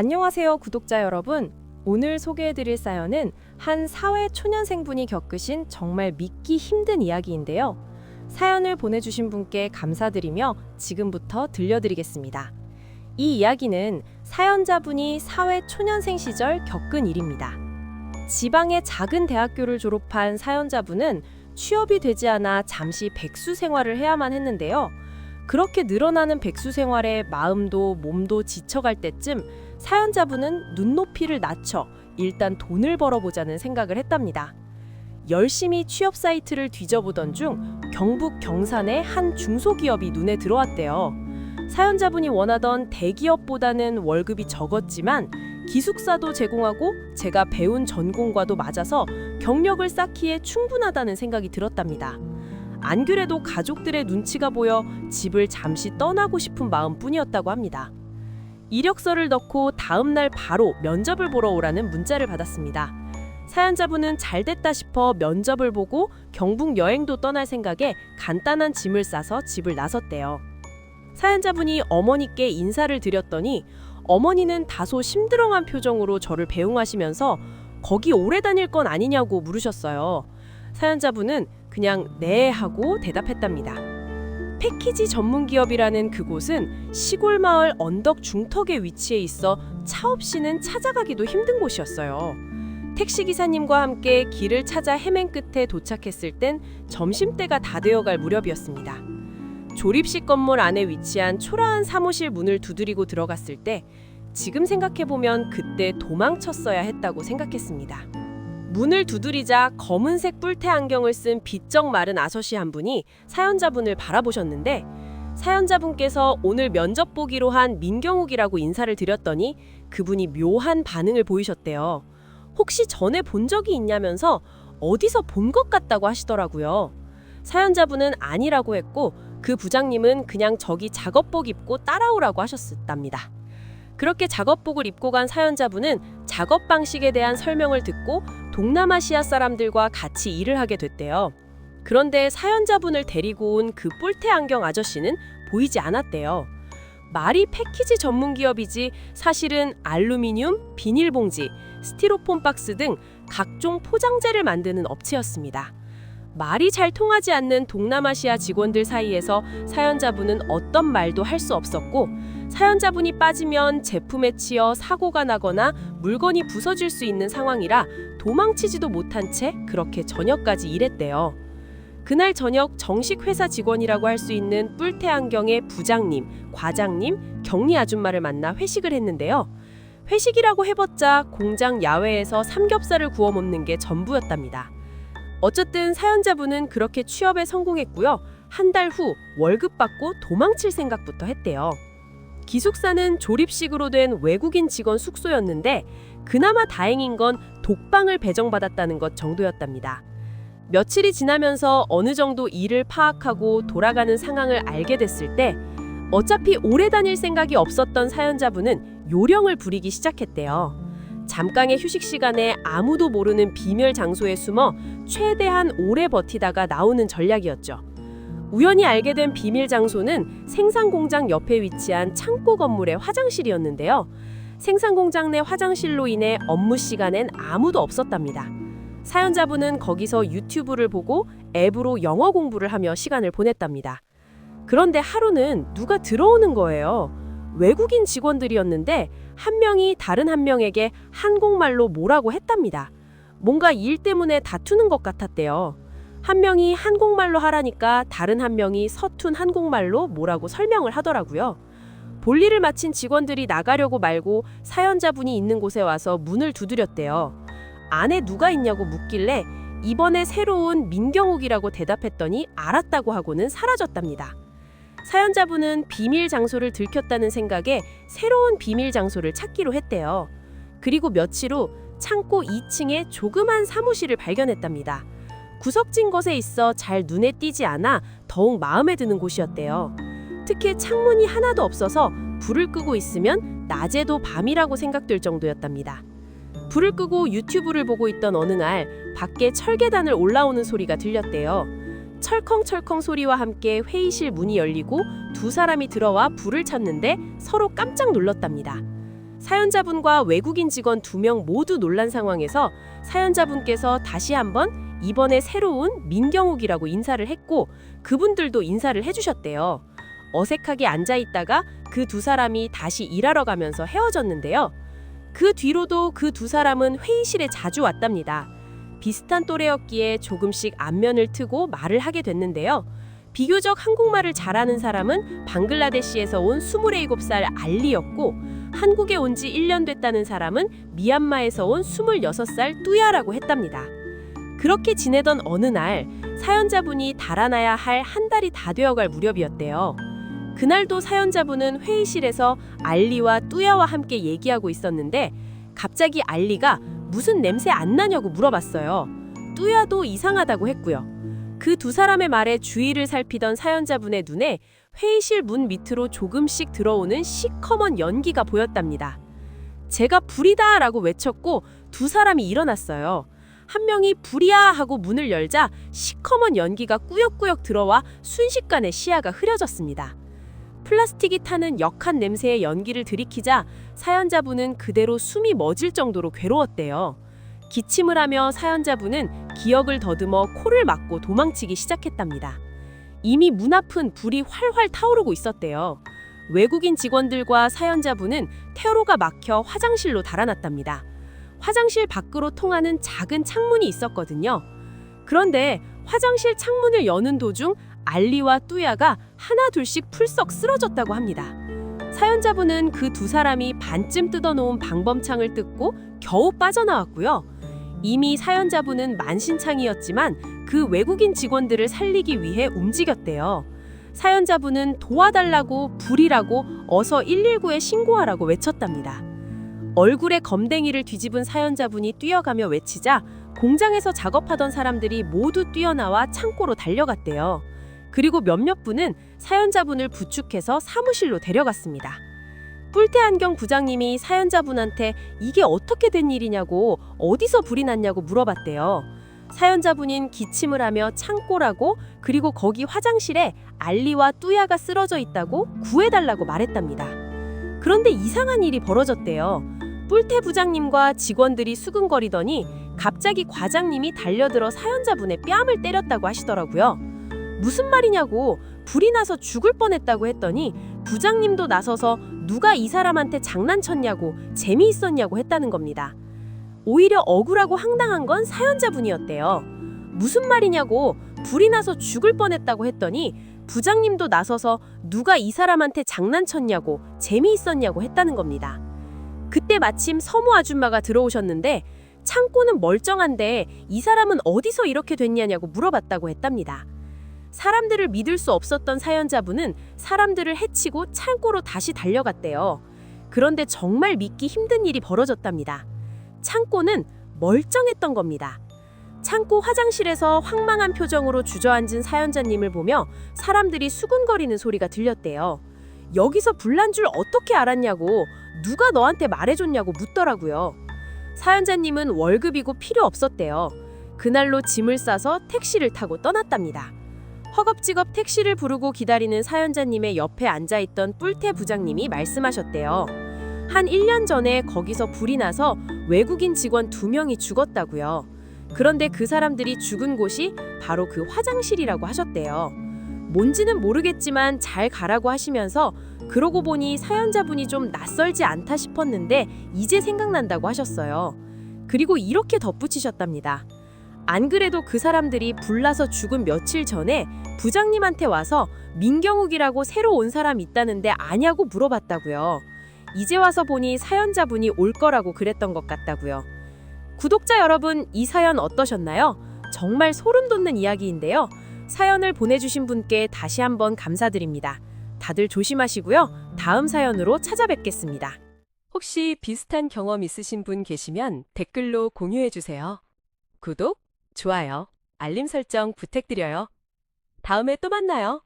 안녕하세요, 구독자 여러분. 오늘 소개해드릴 사연은 한 사회 초년생분이 겪으신 정말 믿기 힘든 이야기인데요. 사연을 보내주신 분께 감사드리며 지금부터 들려드리겠습니다. 이 이야기는 사연자분이 사회 초년생 시절 겪은 일입니다. 지방의 작은 대학교를 졸업한 사연자분은 취업이 되지 않아 잠시 백수 생활을 해야만 했는데요. 그렇게 늘어나는 백수 생활에 마음도 몸도 지쳐갈 때쯤 사연자분은 눈높이를 낮춰 일단 돈을 벌어보자는 생각을 했답니다. 열심히 취업 사이트를 뒤져보던 중 경북 경산의 한 중소기업이 눈에 들어왔대요. 사연자분이 원하던 대기업보다는 월급이 적었지만 기숙사도 제공하고 제가 배운 전공과도 맞아서 경력을 쌓기에 충분하다는 생각이 들었답니다. 안 그래도 가족들의 눈치가 보여 집을 잠시 떠나고 싶은 마음뿐이었다고 합니다. 이력서를 넣고 다음 날 바로 면접을 보러 오라는 문자를 받았습니다. 사연자분은 잘됐다 싶어 면접을 보고 경북 여행도 떠날 생각에 간단한 짐을 싸서 집을 나섰대요. 사연자분이 어머니께 인사를 드렸더니 어머니는 다소 심드렁한 표정으로 저를 배웅하시면서 거기 오래 다닐 건 아니냐고 물으셨어요. 사연자분은 그냥 네 하고 대답했답니다. 패키지 전문 기업이라는 그곳은 시골 마을 언덕 중턱에 위치해 있어 차 없이는 찾아가기도 힘든 곳이었어요. 택시기사님과 함께 길을 찾아 헤맨 끝에 도착했을 땐 점심때가 다 되어갈 무렵이었습니다. 조립식 건물 안에 위치한 초라한 사무실 문을 두드리고 들어갔을 때 지금 생각해보면 그때 도망쳤어야 했다고 생각했습니다. 문을 두드리자 검은색 뿔테 안경을 쓴 비쩍 마른 아저씨 한 분이 사연자분을 바라보셨는데 사연자분께서 오늘 면접 보기로 한 민경욱이라고 인사를 드렸더니 그분이 묘한 반응을 보이셨대요. 혹시 전에 본 적이 있냐면서 어디서 본 것 같다고 하시더라고요. 사연자분은 아니라고 했고 그 부장님은 그냥 저기 작업복 입고 따라오라고 하셨답니다. 그렇게 작업복을 입고 간 사연자분은 작업 방식에 대한 설명을 듣고 동남아시아 사람들과 같이 일을 하게 됐대요. 그런데 사연자분을 데리고 온 그 뿔테 안경 아저씨는 보이지 않았대요. 말이 패키지 전문 기업이지 사실은 알루미늄, 비닐봉지, 스티로폼 박스 등 각종 포장재를 만드는 업체였습니다. 말이 잘 통하지 않는 동남아시아 직원들 사이에서 사연자분은 어떤 말도 할 수 없었고 사연자분이 빠지면 제품에 치여 사고가 나거나 물건이 부서질 수 있는 상황이라 도망치지도 못한 채 그렇게 저녁까지 일했대요. 그날 저녁 정식 회사 직원이라고 할 수 있는 뿔테 안경의 부장님, 과장님, 경리 아줌마를 만나 회식을 했는데요. 회식이라고 해봤자 공장 야외에서 삼겹살을 구워 먹는 게 전부였답니다. 어쨌든 사연자분은 그렇게 취업에 성공했고요. 한 달 후 월급 받고 도망칠 생각부터 했대요. 기숙사는 조립식으로 된 외국인 직원 숙소였는데 그나마 다행인 건 독방을 배정받았다는 것 정도였답니다. 며칠이 지나면서 어느 정도 일을 파악하고 돌아가는 상황을 알게 됐을 때 어차피 오래 다닐 생각이 없었던 사연자분은 요령을 부리기 시작했대요. 잠깐의 휴식 시간에 아무도 모르는 비밀 장소에 숨어 최대한 오래 버티다가 나오는 전략이었죠. 우연히 알게 된 비밀 장소는 생산 공장 옆에 위치한 창고 건물의 화장실이었는데요. 생산 공장 내 화장실로 인해 업무 시간엔 아무도 없었답니다. 사연자분은 거기서 유튜브를 보고 앱으로 영어 공부를 하며 시간을 보냈답니다. 그런데 하루는 누가 들어오는 거예요. 외국인 직원들이었는데 한 명이 다른 한 명에게 한국말로 뭐라고 했답니다. 뭔가 일 때문에 다투는 것 같았대요. 한 명이 한국말로 하라니까 다른 한 명이 서툰 한국말로 뭐라고 설명을 하더라고요. 볼일을 마친 직원들이 나가려고 말고 사연자분이 있는 곳에 와서 문을 두드렸대요. 안에 누가 있냐고 묻길래 이번에 새로 온 민경욱이라고 대답했더니 알았다고 하고는 사라졌답니다. 사연자분은 비밀 장소를 들켰다는 생각에 새로운 비밀 장소를 찾기로 했대요. 그리고 며칠 후 창고 2층에 조그만 사무실을 발견했답니다. 구석진 곳에 있어 잘 눈에 띄지 않아 더욱 마음에 드는 곳이었대요. 특히 창문이 하나도 없어서 불을 끄고 있으면 낮에도 밤이라고 생각될 정도였답니다. 불을 끄고 유튜브를 보고 있던 어느 날 밖에 철계단을 올라오는 소리가 들렸대요. 철컹철컹 소리와 함께 회의실 문이 열리고 두 사람이 들어와 불을 찾는데 서로 깜짝 놀랐답니다. 사연자분과 외국인 직원 2명 모두 놀란 상황에서 사연자분께서 다시 한번 이번에 새로운 민경욱이라고 인사를 했고 그분들도 인사를 해주셨대요. 어색하게 앉아있다가 그 두 사람이 다시 일하러 가면서 헤어졌는데요. 그 뒤로도 그 두 사람은 회의실에 자주 왔답니다. 비슷한 또래였기에 조금씩 안면을 트고 말을 하게 됐는데요. 비교적 한국말을 잘하는 사람은 방글라데시에서 온 27살 알리였고 한국에 온 지 1년 됐다는 사람은 미얀마에서 온 26살 뚜야라고 했답니다. 그렇게 지내던 어느 날 사연자분이 달아나야 할 한 달이 다 되어갈 무렵이었대요. 그날도 사연자분은 회의실에서 알리와 뚜야와 함께 얘기하고 있었는데 갑자기 알리가 무슨 냄새 안 나냐고 물어봤어요. 뚜야도 이상하다고 했고요. 그 두 사람의 말에 주의를 살피던 사연자분의 눈에 회의실 문 밑으로 조금씩 들어오는 시커먼 연기가 보였답니다. 제가 불이다 라고 외쳤고 두 사람이 일어났어요. 한 명이 불이야 하고 문을 열자 시커먼 연기가 꾸역꾸역 들어와 순식간에 시야가 흐려졌습니다. 플라스틱이 타는 역한 냄새의 연기를 들이키자 사연자분은 그대로 숨이 멎을 정도로 괴로웠대요. 기침을 하며 사연자분은 기억을 더듬어 코를 막고 도망치기 시작했답니다. 이미 문 앞은 불이 활활 타오르고 있었대요. 외국인 직원들과 사연자분은 퇴로가 막혀 화장실로 달아났답니다. 화장실 밖으로 통하는 작은 창문이 있었거든요. 그런데 화장실 창문을 여는 도중 알리와 뚜야가 하나 둘씩 풀썩 쓰러졌다고 합니다. 사연자분은 그 두 사람이 반쯤 뜯어놓은 방범창을 뜯고 겨우 빠져나왔고요. 이미 사연자분은 만신창이었지만 그 외국인 직원들을 살리기 위해 움직였대요. 사연자분은 도와달라고 불이라고 어서 119에 신고하라고 외쳤답니다. 얼굴에 검댕이를 뒤집은 사연자분이 뛰어가며 외치자 공장에서 작업하던 사람들이 모두 뛰어나와 창고로 달려갔대요. 그리고 몇몇 분은 사연자분을 부축해서 사무실로 데려갔습니다. 뿔테 안경 부장님이 사연자분한테 이게 어떻게 된 일이냐고 어디서 불이 났냐고 물어봤대요. 사연자분인 기침을 하며 창고라고 그리고 거기 화장실에 알리와 뚜야가 쓰러져 있다고 구해달라고 말했답니다. 그런데 이상한 일이 벌어졌대요. 뿔테 부장님과 직원들이 수근거리더니 갑자기 과장님이 달려들어 사연자분의 뺨을 때렸다고 하시더라고요. 무슨 말이냐고 불이 나서 죽을 뻔했다고 했더니 부장님도 나서서 누가 이 사람한테 장난쳤냐고 재미있었냐고 했다는 겁니다. 오히려 억울하고 황당한 건 사연자분이었대요. 무슨 말이냐고 불이 나서 죽을 뻔했다고 했더니 부장님도 나서서 누가 이 사람한테 장난쳤냐고 재미있었냐고 했다는 겁니다. 그때 마침 서무 아줌마가 들어오셨는데 창고는 멀쩡한데 이 사람은 어디서 이렇게 됐냐냐고 물어봤다고 했답니다. 사람들을 믿을 수 없었던 사연자분은 사람들을 해치고 창고로 다시 달려갔대요. 그런데 정말 믿기 힘든 일이 벌어졌답니다. 창고는 멀쩡했던 겁니다. 창고 화장실에서 황망한 표정으로 주저앉은 사연자님을 보며 사람들이 수군거리는 소리가 들렸대요. 여기서 불난 줄 어떻게 알았냐고 누가 너한테 말해줬냐고 묻더라고요. 사연자님은 월급이고 필요 없었대요. 그날로 짐을 싸서 택시를 타고 떠났답니다. 허겁지겁 택시를 부르고 기다리는 사연자님의 옆에 앉아있던 뿔테 부장님이 말씀하셨대요. 한 1년 전에 거기서 불이 나서 외국인 직원 2명이 죽었다고요. 그런데 그 사람들이 죽은 곳이 바로 그 화장실이라고 하셨대요. 뭔지는 모르겠지만 잘 가라고 하시면서 그러고 보니 사연자분이 좀 낯설지 않다 싶었는데 이제 생각난다고 하셨어요. 그리고 이렇게 덧붙이셨답니다. 안 그래도 그 사람들이 불나서 죽은 며칠 전에 부장님한테 와서 민경욱이라고 새로 온 사람 있다는데 아냐고 물어봤다고요. 이제 와서 보니 사연자분이 올 거라고 그랬던 것 같다고요. 구독자 여러분, 이 사연 어떠셨나요? 정말 소름 돋는 이야기인데요. 사연을 보내주신 분께 다시 한번 감사드립니다. 다들 조심하시고요. 다음 사연으로 찾아뵙겠습니다. 혹시 비슷한 경험 있으신 분 계시면 댓글로 공유해주세요. 구독, 좋아요, 알림 설정 부탁드려요. 다음에 또 만나요.